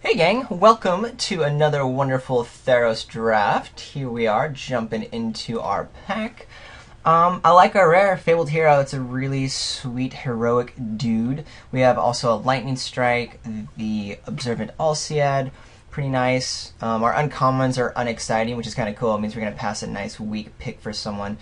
Hey gang, welcome to another wonderful Theros draft. Here we are, jumping into our pack. I like our rare Fabled Hero. It's a really sweet, heroic dude. We have also a Lightning Strike, the Observant Alciad, pretty nice. Our uncommons are unexciting, which is kind of cool. It means we're going to pass a nice weak pick for someone.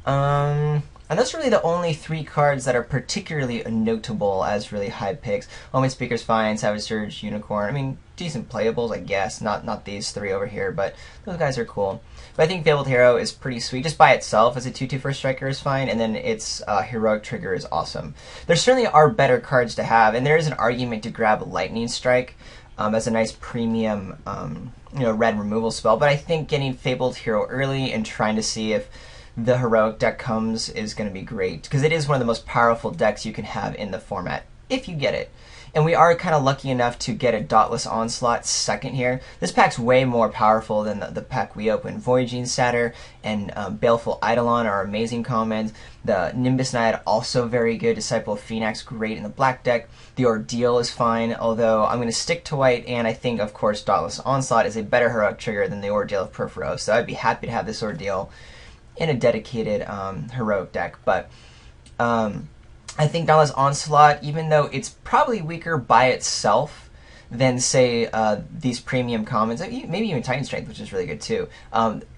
And those are really the only three cards that are particularly notable as really high picks. Omen Speaker's fine, Savage Surge, Unicorn. I mean, decent playables, I guess. Not these three over here, but those guys are cool. But I think Fabled Hero is pretty sweet. Just by itself as a 2/2 first striker is fine, and then its heroic trigger is awesome. There certainly are better cards to have, and there is an argument to grab Lightning Strike as a nice premium red removal spell. But I think getting Fabled Hero early and trying to see if the heroic deck comes is going to be great, because it is one of the most powerful decks you can have in the format, if you get it. And we are kind of lucky enough to get a Dauntless Onslaught second here. This pack's way more powerful than the pack we opened. Voyaging Satyr and Baleful Eidolon are amazing commons. The Nimbus Naiad also very good. Disciple of Phoenix, great in the black deck. The Ordeal is fine, although I'm going to stick to white, and I think, of course, Dauntless Onslaught is a better heroic trigger than the Ordeal of Perforos, so I'd be happy to have this Ordeal in a dedicated heroic deck. But I think Dauntless Onslaught, even though it's probably weaker by itself than, say, these premium commons, maybe even Titan Strength, which is really good too.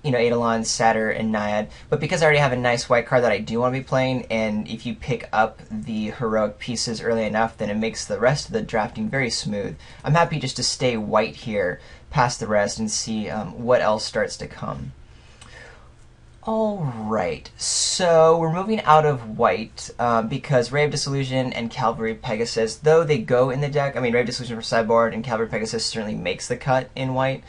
Eidolon, Satyr, and Naiad. But because I already have a nice white card that I do want to be playing, and if you pick up the heroic pieces early enough, then it makes the rest of the drafting very smooth. I'm happy just to stay white here past the rest and see what else starts to come. Alright, so we're moving out of white because Ray of Disillusion and Cavalry Pegasus, though they go in the deck, I mean, Ray of Disillusion for sideboard and Cavalry Pegasus certainly makes the cut in white.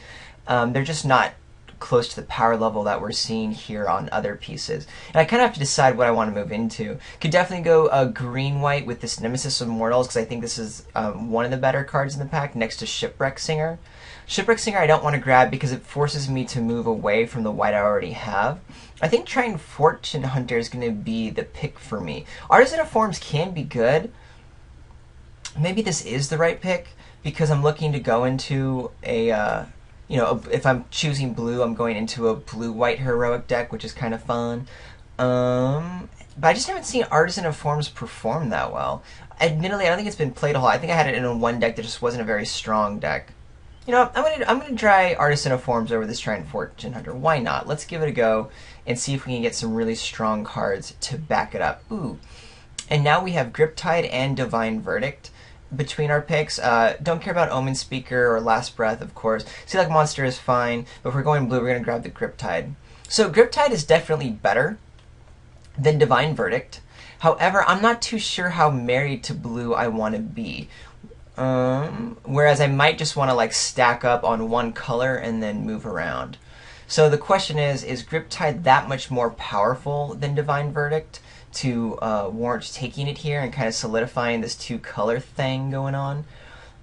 They're just not close to the power level that we're seeing here on other pieces. And I kind of have to decide what I want to move into. Could definitely go green-white with this Nemesis of Mortals, because I think this is one of the better cards in the pack, next to Shipwreck Singer. Shipwreck Singer I don't want to grab because it forces me to move away from the white I already have. I think trying Fortune Hunter is going to be the pick for me. Artisan of Forms can be good. Maybe this is the right pick because I'm looking to go into a, if I'm choosing blue, I'm going into a blue-white heroic deck, which is kind of fun. But I just haven't seen Artisan of Forms perform that well. Admittedly, I don't think it's been played a whole lot. I think I had it in one deck that just wasn't a very strong deck. You know, I'm gonna try Artisan of Forms over this Trident Fortune Hunter. Why not? Let's give it a go and see if we can get some really strong cards to back it up. Ooh. And now we have Griptide and Divine Verdict between our picks. Don't care about Omen Speaker or Last Breath, of course. Sea Like Monster is fine, but if we're going blue, we're gonna grab the Griptide. So Griptide is definitely better than Divine Verdict. However, I'm not too sure how married to blue I want to be. Whereas I might just want to like stack up on one color and then move around. So the question is Griptide that much more powerful than Divine Verdict to warrant taking it here and kind of solidifying this two-color thing going on?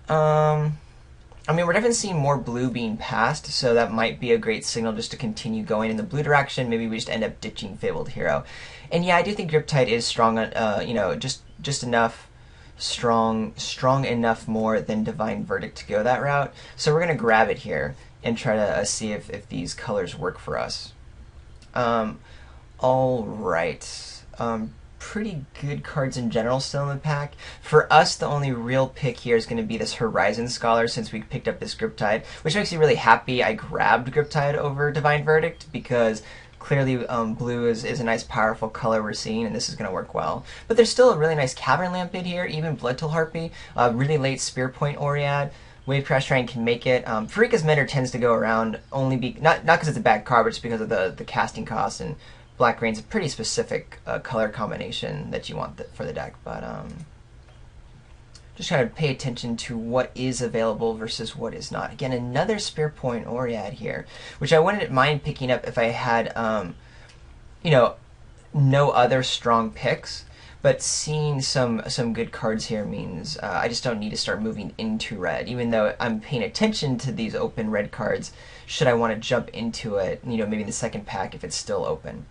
I mean, we're definitely seeing more blue being passed, so that might be a great signal just to continue going in the blue direction. Maybe we just end up ditching Fabled Hero. And yeah, I do think Griptide is strong, just enough. Strong enough more than Divine Verdict to go that route. So we're going to grab it here and try to see if these colors work for us. Alright. Pretty good cards in general still in the pack. For us, the only real pick here is going to be this Horizon Scholar, since we picked up this Griptide, which makes me really happy I grabbed Griptide over Divine Verdict, because clearly, blue is a nice, powerful color we're seeing, and this is going to work well. But there's still a really nice Cavern Lampid here, even Bloodtoll Harpy, really late Spear Point Oread. Wave Crash Shrine can make it. Pharika's Mender tends to go around only not because it's a bad card, but just because of the casting cost, and Black Rain's a pretty specific color combination that you want for the deck. But just trying to pay attention to what is available versus what is not. Again, another Spear Point Oread here, which I wouldn't mind picking up if I had, no other strong picks. But seeing some good cards here means I just don't need to start moving into red, even though I'm paying attention to these open red cards. Should I want to jump into it, maybe in the second pack if it's still open.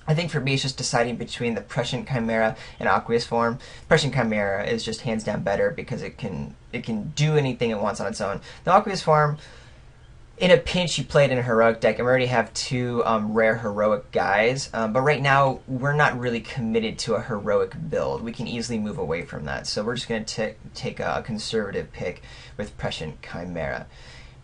I think for me, it's just deciding between the Prescient Chimera and Aqueous Form. Prescient Chimera is just hands down better because it can do anything it wants on its own. The Aqueous Form, in a pinch, you play it in a heroic deck, and we already have two rare heroic guys. But right now, we're not really committed to a heroic build. We can easily move away from that. So we're just going to take a conservative pick with Prescient Chimera.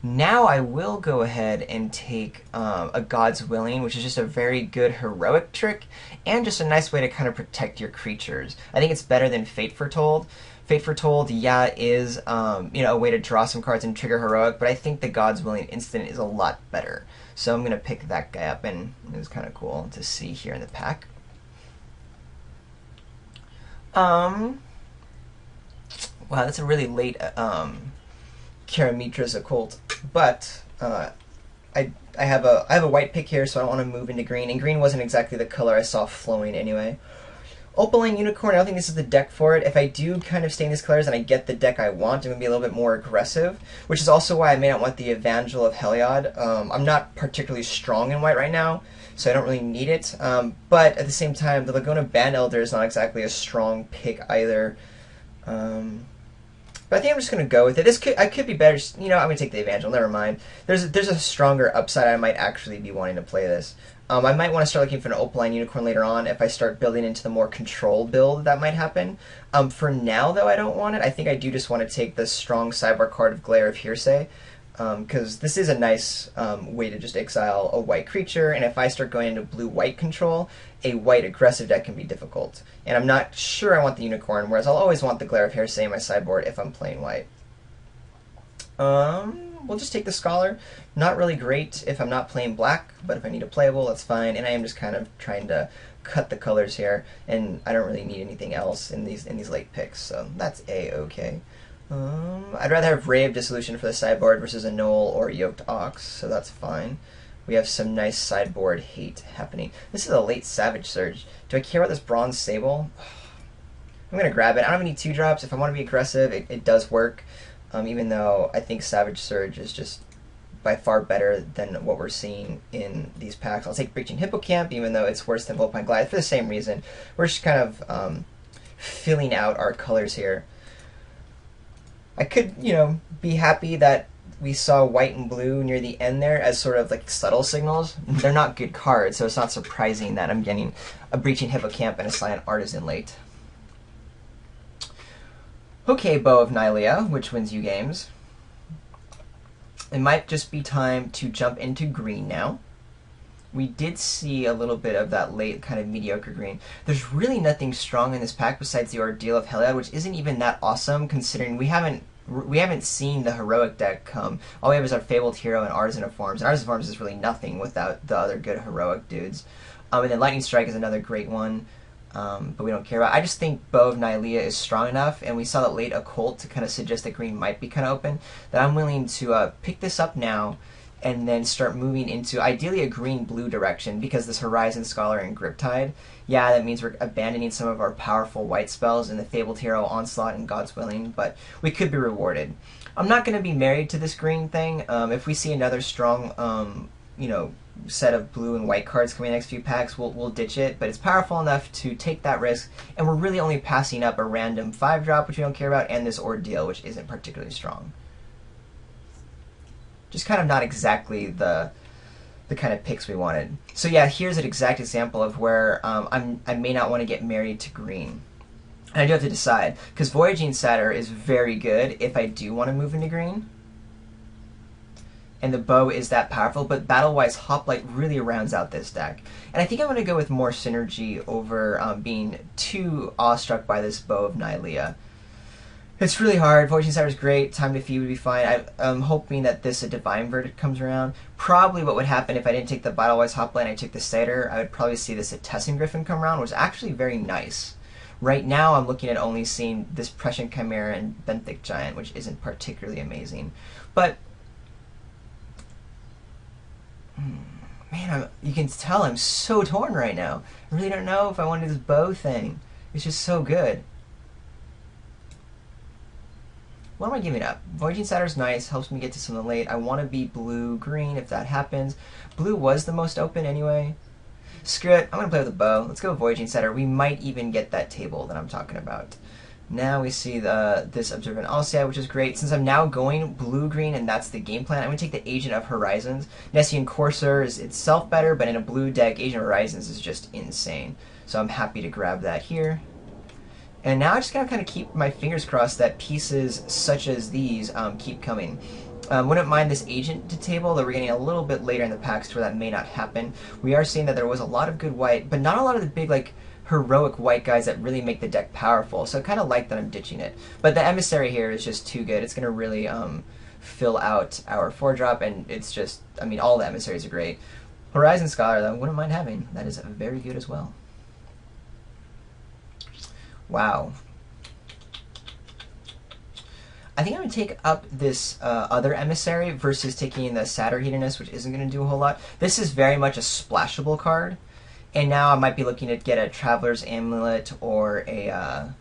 Now I will go ahead and take a God's Willing, which is just a very good heroic trick, and just a nice way to kind of protect your creatures. I think it's better than Fate Foretold. Fate Foretold, yeah, is a way to draw some cards and trigger heroic, but I think the God's Willing instant is a lot better. So I'm going to pick that guy up, and it was kind of cool to see here in the pack. Wow, that's a really late Karamitra's Occult, but I have a white pick here, so I don't want to move into green, and green wasn't exactly the color I saw flowing anyway. Opaline Unicorn, I don't think this is the deck for it. If I do kind of stay in these colors and I get the deck I want, I'm going to be a little bit more aggressive, which is also why I may not want the Evangel of Heliod. I'm not particularly strong in white right now, so I don't really need it. But at the same time, the Laguna Band Elder is not exactly a strong pick either. But I think I'm just going to go with it. I could be better. I'm going to take the Evangel. Never mind. There's a stronger upside. I might actually be wanting to play this. I might want to start looking for an Opaline Unicorn later on if I start building into the more control build that might happen. For now, though, I don't want it. I think I do just want to take the strong sideboard card of Glare of Hearsay, because this is a nice way to just exile a white creature, and if I start going into blue-white control, a white aggressive deck can be difficult. And I'm not sure I want the Unicorn, whereas I'll always want the Glare of Hearsay in my sideboard if I'm playing white. We'll just take the Scholar. Not really great if I'm not playing black, but if I need a playable, that's fine. And I am just kind of trying to cut the colors here, and I don't really need anything else in these late picks, so that's a-okay. I'd rather have Ray of Dissolution for the sideboard versus a Knoll or a Yoked Ox, so that's fine. We have some nice sideboard hate happening. This is a late Savage Surge. Do I care about this Bronze Sable? I'm going to grab it. I don't have any 2-drops. If I want to be aggressive, it does work. Even though I think Savage Surge is just by far better than what we're seeing in these packs. I'll take Breaching Hippocamp, even though it's worse than Vulpine Glide, for the same reason. We're just kind of filling out our colors here. I could, be happy that we saw white and blue near the end there as sort of like subtle signals. They're not good cards, so it's not surprising that I'm getting a Breaching Hippocamp and a Silent Artisan late. Okay, Bow of Nylea, which wins you games. It might just be time to jump into green now. We did see a little bit of that late kind of mediocre green. There's really nothing strong in this pack besides the Ordeal of Heliod, which isn't even that awesome considering we haven't seen the heroic deck come. All we have is our Fabled Hero and Artisan of Forms, and Artisan of Forms is really nothing without the other good heroic dudes. And then Lightning Strike is another great one. But we don't care about. I just think Bow of Nylea is strong enough, and we saw that late Occult to kind of suggest that green might be kind of open, that I'm willing to pick this up now and then start moving into ideally a green-blue direction, because this Horizon Scholar and Griptide, yeah, that means we're abandoning some of our powerful white spells in the Fabled Hero, Onslaught, and God's Willing, but we could be rewarded. I'm not going to be married to this green thing. If we see another strong, set of blue and white cards coming in the next few packs, we'll ditch it, but it's powerful enough to take that risk, and we're really only passing up a random 5-drop, which we don't care about, and this Ordeal, which isn't particularly strong. Just kind of not exactly the kind of picks we wanted. So yeah, here's an exact example of where I may not want to get married to green. And I do have to decide, because Voyaging Satyr is very good if I do want to move into green. And the bow is that powerful, but Battle-Wise Hoplite really rounds out this deck. And I think I'm going to go with more synergy over being too awestruck by this Bow of Nylea. It's really hard. Voyaging Satyr is great. Time to Feed would be fine. I'm hoping that this Divine Verdict comes around. Probably what would happen if I didn't take the Battle-Wise Hoplite and I took the Satyr, I would probably see this Tessin Griffin come around, which is actually very nice. Right now I'm looking at only seeing this Prescient Chimera and Benthic Giant, which isn't particularly amazing. But man, you can tell I'm so torn right now. I really don't know if I want to do this bow thing. It's just so good. What am I giving up? Voyaging Satyr's nice, helps me get to something late. I want to be blue-green if that happens. Blue was the most open anyway. Screw it, I'm going to play with a bow. Let's go Voyaging Setter. We might even get that table that I'm talking about. Now we see this Observant Alcei, which is great. Since I'm now going blue-green, and that's the game plan, I'm going to take the Agent of Horizons. Nessian Courser is itself better, but in a blue deck, Agent of Horizons is just insane. So I'm happy to grab that here. And now I just gotta kind of keep my fingers crossed that pieces such as these keep coming. Wouldn't mind this agent to table, though we're getting a little bit later in the packs where that may not happen. We are seeing that there was a lot of good white, but not a lot of the big, like, heroic white guys that really make the deck powerful. So I kind of like that I'm ditching it. But the Emissary here is just too good. It's going to really fill out our 4-drop, and it's just, I mean, all the Emissaries are great. Horizon Scholar, though, wouldn't mind having. That is very good as well. Wow. I think I'm going to take up this other Emissary versus taking the Satyr Hedonist, which isn't going to do a whole lot. This is very much a splashable card, and now I might be looking to get a Traveler's Amulet or a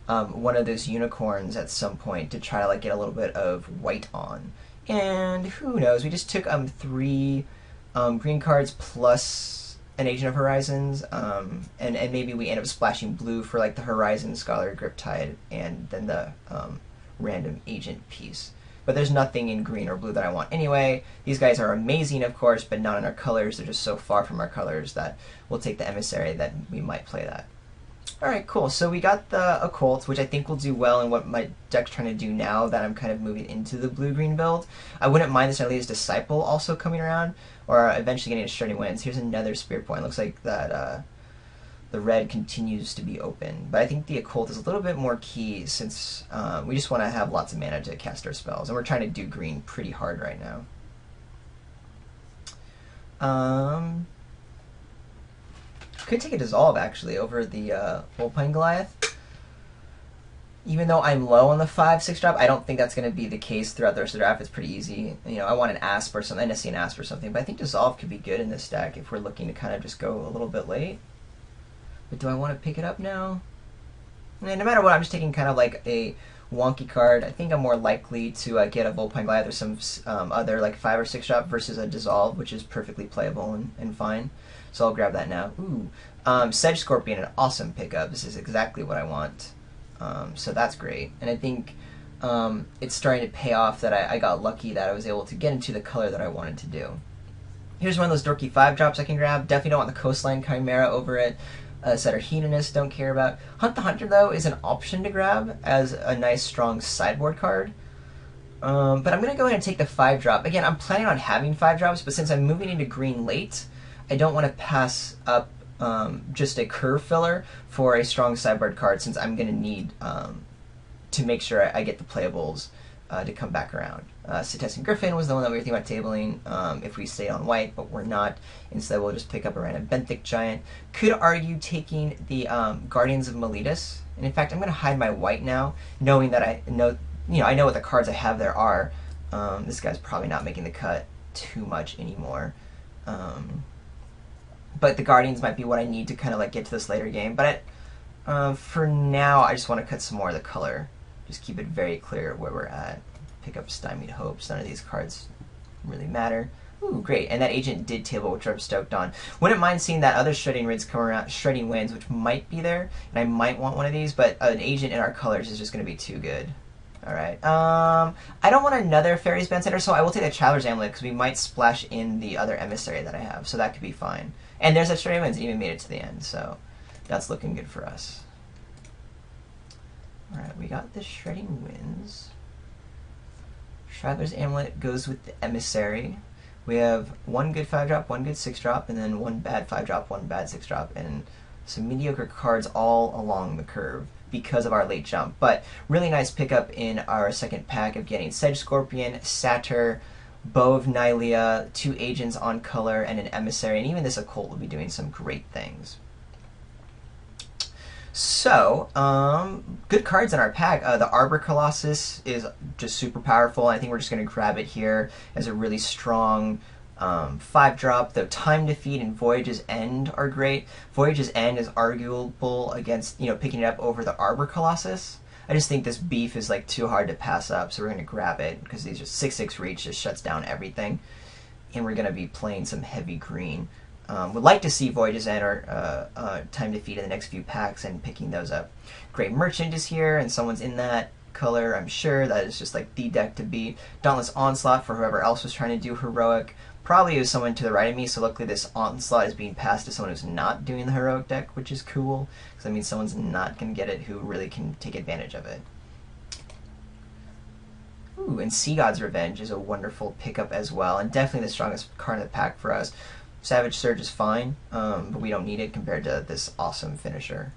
one of those unicorns at some point to try to like get a little bit of white on. And who knows? We just took 3 green cards plus an Agent of Horizons, and maybe we end up splashing blue for like the Horizon Scholar Griptide and then the random agent piece. But there's nothing in green or blue that I want anyway. These guys are amazing, of course, but not in our colors. They're just so far from our colors that we'll take the Emissary that we might play that. Alright, cool. So we got the Occult, which I think will do well in what my deck's trying to do now that I'm kind of moving into the blue-green build. I wouldn't mind this Nylea's Disciple also coming around, or eventually getting a Shredding Winds. Here's another Spirit Point. Looks like that the red continues to be open. But I think the Occult is a little bit more key since we just want to have lots of mana to cast our spells. And we're trying to do green pretty hard right now. Could take a Dissolve, actually, over the Volpine Goliath. Even though I'm low on the 5/6 drop, I don't think that's going to be the case throughout the rest of the draft. It's pretty easy. You know, I want an Asp or something, an Asp or something. But I think Dissolve could be good in this deck if we're looking to kind of just go a little bit late. But do I want to pick it up now? And no matter what, I'm just taking kind of like a wonky card. I think I'm more likely to get a Volpine Goliath or some other like 5 or 6 drop versus a Dissolve, which is perfectly playable and fine. So I'll grab that now. Ooh, Sedge Scorpion, an awesome pickup. This is exactly what I want. So that's great. And I think it's starting to pay off that I got lucky that I was able to get into the color that I wanted to do. Here's one of those dorky 5 drops I can grab. Definitely don't want the Coastline Chimera over it. Satyr Hedonist, don't care about. Hunt the Hunter, though, is an option to grab as a nice, strong sideboard card. But I'm going to go ahead and take the 5 drop. Again, I'm planning on having 5 drops, but since I'm moving into green late, I don't want to pass up just a curve filler for a strong sideboard card, since I'm going to need to make sure I get the playables to come back around. Setessan Griffin was the one that we were thinking about tabling if we stay on white, but we're not. Instead, we'll just pick up a random Benthic Giant. Could argue taking the Guardians of Meletus, and in fact, I'm going to hide my white now, knowing that I know what the cards I have there are. This guy's probably not making the cut too much anymore. But the Guardians might be what I need to kind of like get to this later game. But for now, I just want to cut some more of the color. Just keep it very clear where we're at. Pick up Stymied Hopes. None of these cards really matter. Ooh, great. And that agent did table, which I'm stoked on. Wouldn't mind seeing that other Shredding Winds come around, Shredding Winds, which might be there. And I might want one of these, but an agent in our colors is just going to be too good. Alright. I don't want another Fairies Band Center, so I will take the Traveler's Amulet, because we might splash in the other Emissary that I have, so that could be fine. And there's that Shredding Winds, it even made it to the end, so that's looking good for us. Alright, we got the Shredding Winds. Traveler's Amulet goes with the Emissary. We have one good 5-drop, one good 6-drop, and then one bad 5-drop, one bad 6-drop, and some mediocre cards all along the curve because of our late jump. But really nice pickup in our second pack of getting Sedge Scorpion, Satyr, Bow of Nylea, 2 agents on color, and an Emissary, and even this Occult will be doing some great things. So, good cards in our pack. The Arbor Colossus is just super powerful. I think we're just going to grab it here as a really strong 5-drop. The Time Defeat and Voyage's End are great. Voyage's End is arguable against, picking it up over the Arbor Colossus. I just think this beef is like too hard to pass up, so we're going to grab it because these are 6/6 reach, just shuts down everything. And we're going to be playing some heavy green. would like to see Voyages End or Time Defeat in the next few packs and picking those up. Great Merchant is here, and someone's in that color, I'm sure. That is just like the deck to beat. Dauntless Onslaught for whoever else was trying to do Heroic. Probably is someone to the right of me, so luckily this Onslaught is being passed to someone who's not doing the Heroic deck, which is cool, because that means someone's not going to get it who really can take advantage of it. Ooh, and Sea God's Revenge is a wonderful pickup as well, and definitely the strongest card in the pack for us. Savage Surge is fine, but we don't need it compared to this awesome finisher.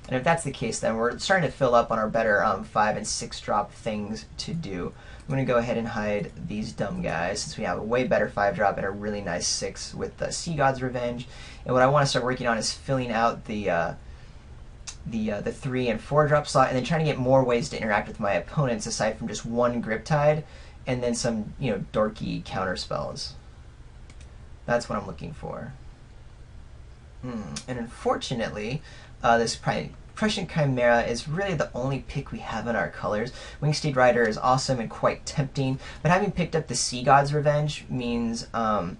And if that's the case, then we're starting to fill up on our better 5 and 6 drop things to do. I'm going to go ahead and hide these dumb guys, since we have a way better 5 drop and a really nice 6 with the Sea God's Revenge. And what I want to start working on is filling out the 3 and 4 drop slot, and then trying to get more ways to interact with my opponents aside from just one Griptide and then some, you know, dorky counter spells. That's what I'm looking for. And unfortunately, this Prussian Chimera is really the only pick we have in our colors. Wingsteed Rider is awesome and quite tempting, but having picked up the Sea God's Revenge means I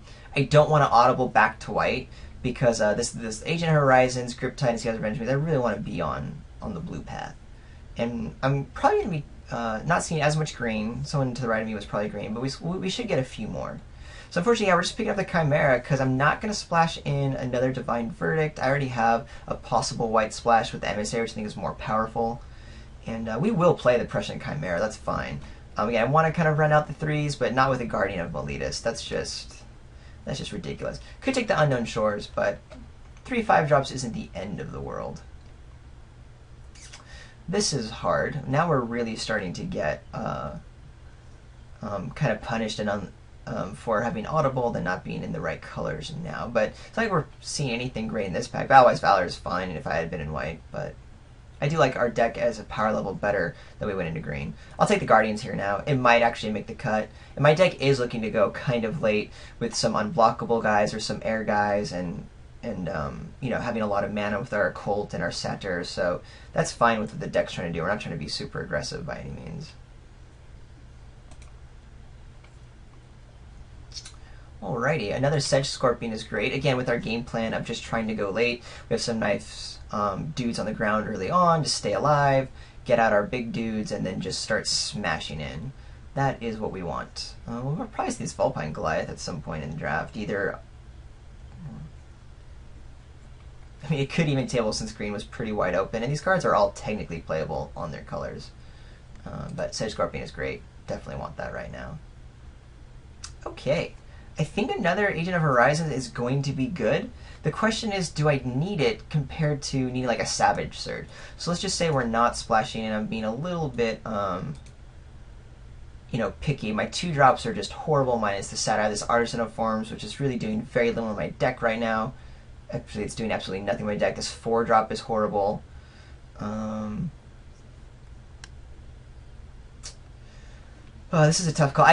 don't want to audible back to white, because this Agent Horizons, Griptide, and Sea God's Revenge means I really want to be on the blue path. And I'm probably going to be not seeing as much green. Someone to the right of me was probably green, but we should get a few more. So unfortunately, yeah, we're just picking up the Chimera because I'm not going to splash in another Divine Verdict. I already have a possible white splash with the Emissary, which I think is more powerful. And we will play the Prussian Chimera, that's fine. Again, I want to kind of run out the 3s, but not with a Guardian of Miletus. That's just ridiculous. Could take the Unknown Shores, but 3 5 drops isn't the end of the world. This is hard. Now we're really starting to get kind of punished and for having audible than not being in the right colors now. But it's not like we're seeing anything great in this pack. Valwise Valor is fine if I had been in white, but I do like our deck as a power level better than we went into green. I'll take the Guardians here now. It might actually make the cut. And my deck is looking to go kind of late with some unblockable guys or some air guys and you know, having a lot of mana with our Occult and our Satyr, so that's fine with what the deck's trying to do. We're not trying to be super aggressive by any means. Alrighty, another Sedge Scorpion is great. Again, with our game plan of just trying to go late, we have some nice dudes on the ground early on to stay alive, get out our big dudes, and then just start smashing in. That is what we want. We'll probably see this Vulpine Goliath at some point in the draft. Either, I mean, it could even table since green was pretty wide open, and these cards are all technically playable on their colors. But Sedge Scorpion is great. Definitely want that right now. Okay. I think another Agent of Horizons is going to be good. The question is, do I need it compared to needing like a Savage Surge? So let's just say we're not splashing and I'm being a little bit, you know, picky. My 2 drops are just horrible, minus the Satyr. This Artisan of Forms, which is really doing very little in my deck right now. Actually, it's doing absolutely nothing in my deck. This 4 drop is horrible. Oh, this is a tough call.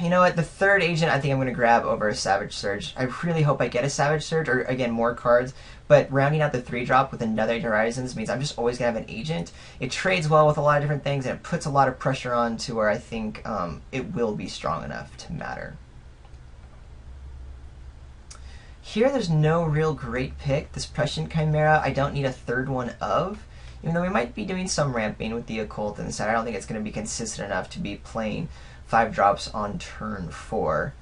You know what, the 3rd agent I think I'm going to grab over a Savage Surge. I really hope I get a Savage Surge, or again, more cards, but rounding out the 3 drop with another Agent Horizons means I'm just always going to have an agent. It trades well with a lot of different things, and it puts a lot of pressure on to where I think it will be strong enough to matter. Here, there's no real great pick. This Prussian Chimera, I don't need a 3rd one of. Even though we might be doing some ramping with the Occult and the Satyr, I don't think it's going to be consistent enough to be playing 5 drops on turn 4.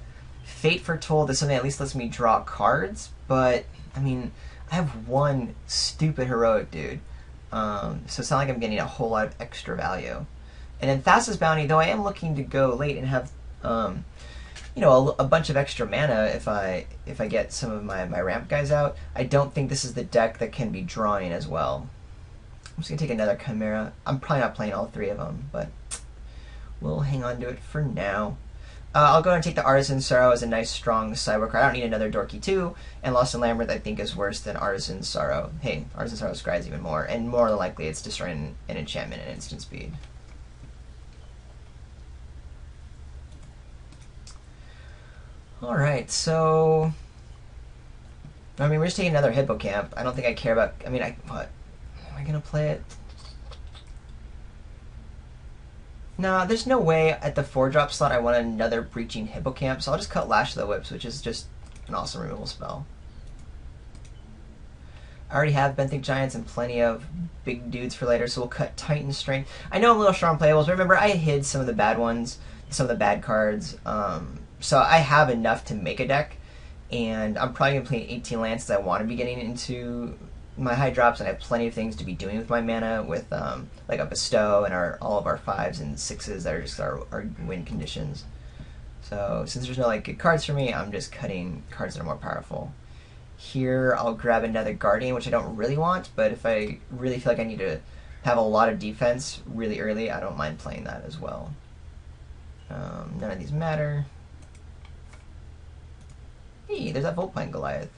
Fate Foretold is something that at least lets me draw cards, but, I mean, I have one stupid heroic dude, so it's not like I'm getting a whole lot of extra value. And then Thassa's Bounty, though I am looking to go late and have, you know, a bunch of extra mana if I get some of my ramp guys out, I don't think this is the deck that can be drawing as well. I'm just going to take another Chimera. I'm probably not playing all 3 of them, but we'll hang on to it for now. I'll go and take the Artisan Sorrow as a nice, strong sideboard card. I don't need another Dorky 2, and Lost in Labyrinth I think is worse than Artisan Sorrow. Hey, Artisan Sorrow scries even more, and more than likely it's destroying an enchantment at instant speed. Alright, so... I mean, we're just taking another Hippocamp. I don't think I care about... I mean, what? Am I going to play it? No, there's no way at the 4-drop slot I want another Breaching Hippocamp, so I'll just cut Lash of the Whips, which is just an awesome removal spell. I already have Benthic Giants and plenty of big dudes for later, so we'll cut Titan Strength. I know I'm a little strong playables, but remember I hid some of the bad ones, some of the bad cards, so I have enough to make a deck, and I'm probably going to play 18 lands because I want to be getting into my high drops, and I have plenty of things to be doing with my mana, with like a Bestow and all of our 5s and 6s that are just our win conditions. So since there's no like good cards for me, I'm just cutting cards that are more powerful. Here I'll grab another Guardian, which I don't really want, but if I really feel like I need to have a lot of defense really early, I don't mind playing that as well. None of these matter. Hey, there's that Voltpine Goliath.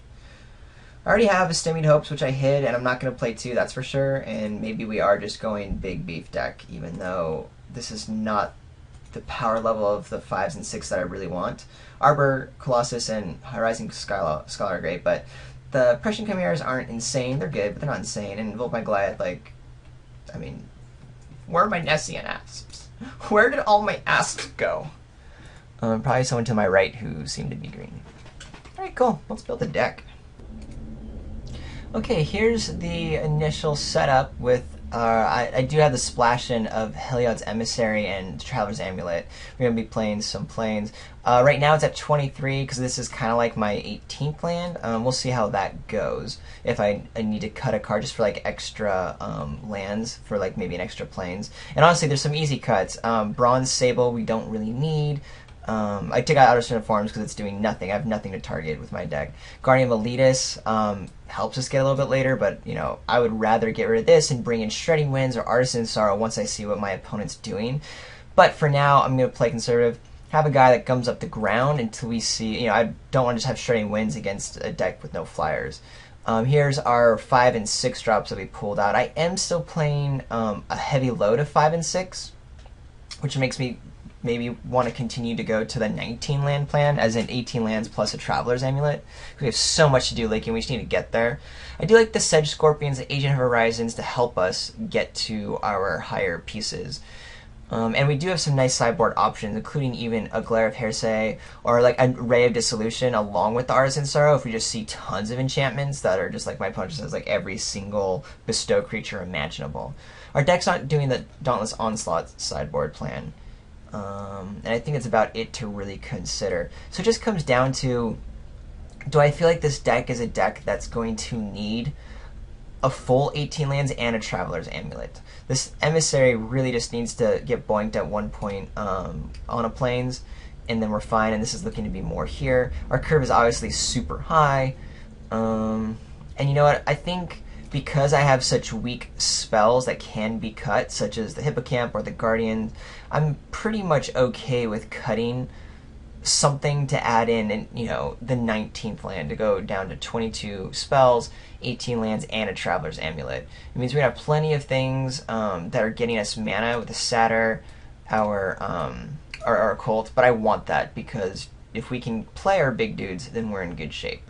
I already have a Stymied Hopes, which I hid, and I'm not going to play 2, that's for sure, and maybe we are just going big beef deck, even though this is not the power level of the 5s and 6 that I really want. Arbor, Colossus, and Rising Scholar are great, but the Prescient Chimeras aren't insane. They're good, but they're not insane. And Voltpine Goliath, like, I mean, where are my Nessian asps? Where did all my asps go? Probably someone to my right who seemed to be green. Alright, cool. Let's build a deck. Okay, here's the initial setup with I do have the splash in of Heliod's Emissary and Traveler's Amulet. We're going to be playing some planes. Right now it's at 23 because this is kind of like my 18th land. We'll see how that goes. If I need to cut a card just for like extra lands, for like maybe an extra planes. And honestly, there's some easy cuts. Bronze Sable we don't really need. I took out Outer Stone Forms because it's doing nothing. I have nothing to target with my deck. Guardian of Elitis helps us get a little bit later, but you know, I would rather get rid of this and bring in Shredding Winds or Artisan's Sorrow once I see what my opponent's doing. But for now, I'm going to play conservative. Have a guy that comes up the ground until we see. You know, I don't want to just have Shredding Winds against a deck with no flyers. Here's our 5 and 6 drops that we pulled out. I am still playing a heavy load of 5 and 6, which makes me maybe want to continue to go to the 19 land plan, as in 18 lands plus a Traveler's Amulet. We have so much to do, like, and we just need to get there. I do like the Sedge Scorpions, the Agent of Horizons to help us get to our higher pieces. And we do have some nice sideboard options, including even a Glare of Heresy or like a Ray of Dissolution along with the Artisan's Sorrow if we just see tons of enchantments that are just like my opponent just has like every single bestow creature imaginable. Our deck's not doing the Dauntless Onslaught sideboard plan. And I think it's about it to really consider. So it just comes down to, do I feel like this deck is a deck that's going to need a full 18 lands and a Traveler's Amulet? This Emissary really just needs to get boinked at one point on a plains, and then we're fine, and this is looking to be more here. Our curve is obviously super high, and you know what, I think because I have such weak spells that can be cut, such as the Hippocamp or the Guardian, I'm pretty much okay with cutting something to add in, and you know, the 19th land to go down to 22 spells, 18 lands, and a Traveler's Amulet. It means we're gonna have plenty of things that are getting us mana with the Satyr, our Occult, but I want that because if we can play our big dudes, then we're in good shape.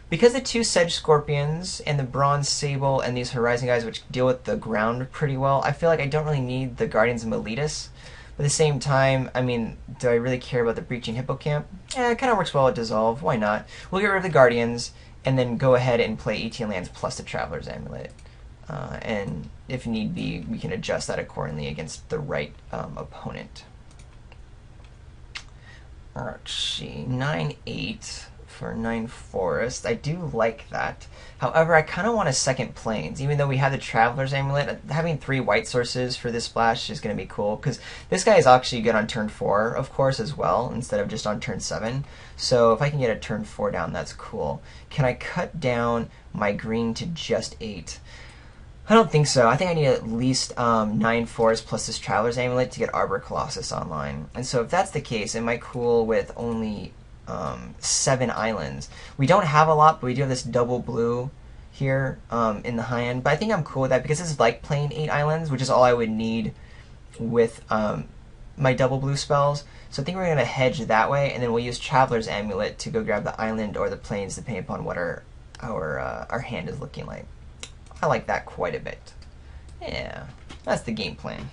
Because the 2 Sedge Scorpions and the Bronze Sable and these Horizon guys, which deal with the ground pretty well, I feel like I don't really need the Guardians of Meletus. But at the same time, I mean, do I really care about the Breaching Hippocamp? It kind of works well at Dissolve. Why not? We'll get rid of the Guardians and then go ahead and play 18 lands plus the Traveler's Amulet. And if need be, we can adjust that accordingly against the right opponent. Let's see, 9-8 for 9 Forest. I do like that. However, I kind of want a second Plains. Even though we have the Traveler's Amulet, having 3 white sources for this splash is going to be cool, because this guy is actually good on turn 4, of course, as well, instead of just on turn 7. So if I can get a turn 4 down, that's cool. Can I cut down my green to just 8? I don't think so. I think I need at least 9 Forest plus this Traveler's Amulet to get Arbor Colossus online. And so if that's the case, am I cool with only 7 islands? We don't have a lot, but we do have this double blue here in the high end. But I think I'm cool with that because it's like playing 8 islands, which is all I would need with my double blue spells. So I think we're going to hedge that way, and then we'll use Traveler's Amulet to go grab the island or the plains depending upon what our hand is looking like. I like that quite a bit. Yeah, that's the game plan.